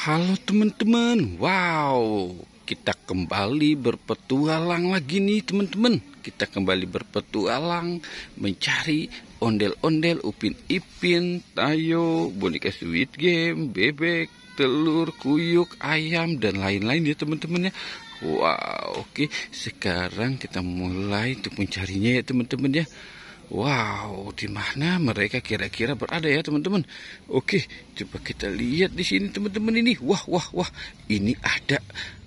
Halo teman-teman, wow, kita kembali berpetualang lagi nih teman-teman. Kita kembali berpetualang mencari ondel-ondel, Upin Ipin, Tayo, boneka Squid Game, bebek, telur, kuyuk, ayam, dan lain-lain ya teman-teman ya. Wow, oke, sekarang kita mulai untuk mencarinya ya teman-teman ya. Wow, di mana mereka kira-kira berada ya teman-teman? Oke, coba kita lihat di sini teman-teman ini. Wah, wah, wah. Ini ada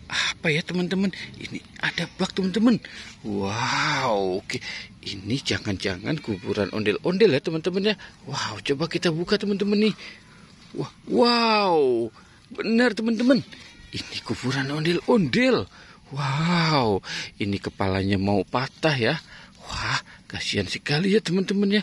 apa ya teman-teman? Ini ada bak teman-teman. Wow, oke. Ini jangan-jangan kuburan ondel-ondel ya teman-teman ya. Wow, coba kita buka teman-teman nih. Wah, wow. Benar teman-teman. Ini kuburan ondel-ondel. Wow, ini kepalanya mau patah ya. Wah, kasihan sekali ya teman-teman ya.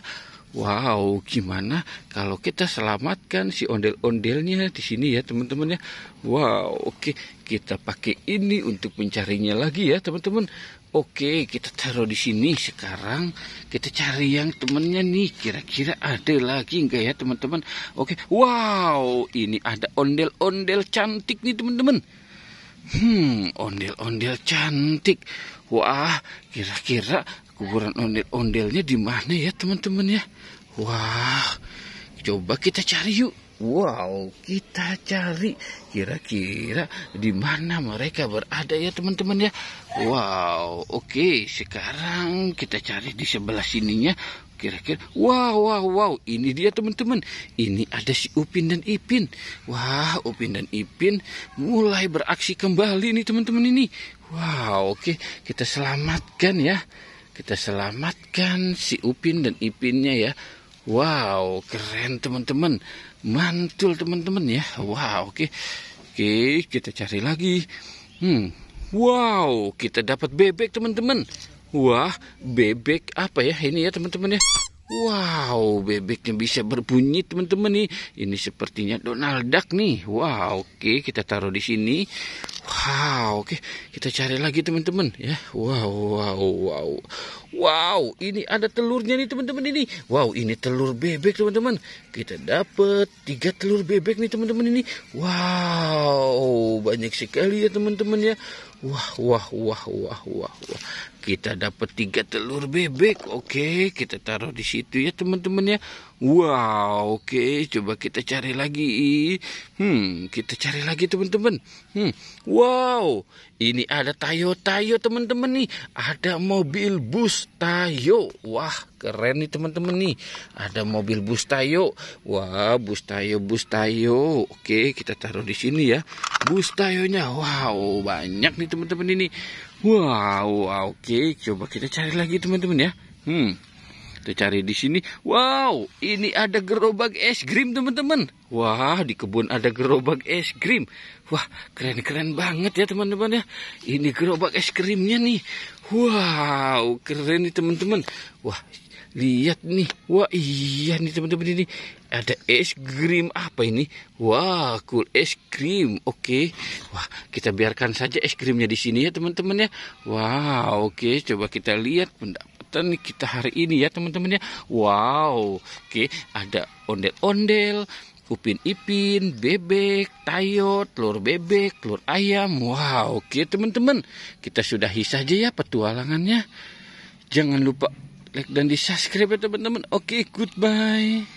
Wow, gimana kalau kita selamatkan si ondel-ondelnya di sini ya teman-teman ya. Wow, oke, kita pakai ini untuk mencarinya lagi ya teman-teman. Oke, kita taruh di sini. Sekarang kita cari yang temennya nih. Kira-kira ada lagi enggak ya teman-teman? Oke, wow, ini ada ondel-ondel cantik nih teman-teman. Ondel-ondel cantik. Wah, kira-kira kuburan ondel-ondelnya di mana ya teman-teman ya? Wah, coba kita cari yuk. Wow, kita cari kira-kira di mana mereka berada ya teman-teman ya. Wow, oke, sekarang kita cari di sebelah sininya. Kira-kira, wow, ini dia teman-teman. Ini ada si Upin dan Ipin. Wah, Upin dan Ipin mulai beraksi kembali nih teman-teman ini. Wow, oke, kita selamatkan ya. Kita selamatkan si Upin dan Ipinnya ya. Wow, keren teman-teman. Mantul teman-teman ya. Wow, oke. Oke, kita cari lagi. Wow, kita dapat bebek teman-teman. Wah, bebek apa ya ini ya teman-teman ya. Wow, bebeknya bisa berbunyi teman-teman nih. Ini sepertinya Donald Duck nih. Wow, oke, kita taruh di sini. Wow, oke, kita cari lagi teman-teman ya. Wow, ini ada telurnya nih teman-teman ini. Wow, ini telur bebek teman-teman. Kita dapat 3 telur bebek nih teman-teman ini. Wow, banyak sekali ya teman-teman ya. Wah. Kita dapat 3 telur bebek. Oke, kita taruh di situ ya teman-teman ya. Wow, oke, coba kita cari lagi. Kita cari lagi teman-teman. Wow, ini ada Tayo teman-teman nih. Ada mobil bus Tayo. Wah, keren nih teman-teman nih. Ada mobil bus Tayo. Wah, bus Tayo. Oke, kita taruh di sini ya. Bus Tayonya. Wow, banyak nih teman-teman ini. Wow, oke, coba kita cari lagi teman-teman ya. Kita cari di sini. Wow, ini ada gerobak es krim teman-teman. Wah, di kebun ada gerobak es krim. Wah, keren-keren banget ya teman-teman ya. Ini gerobak es krimnya nih. Wow, keren nih teman-teman. Wah, lihat nih. Wah, iya nih teman-teman ini. Ada es krim apa ini? Wah, cool es krim. Oke. Wah, kita biarkan saja es krimnya di sini ya teman-teman ya. Wow, oke. Coba kita lihat pendapatan kita hari ini ya teman-teman ya. Wow, oke. Ada ondel-ondel, Upin Ipin, bebek, Tayo, telur bebek, telur ayam. Wow, oke teman-teman. Kita sudahi saja ya petualangannya. Jangan lupa like dan di subscribe ya teman-teman. Oke, goodbye.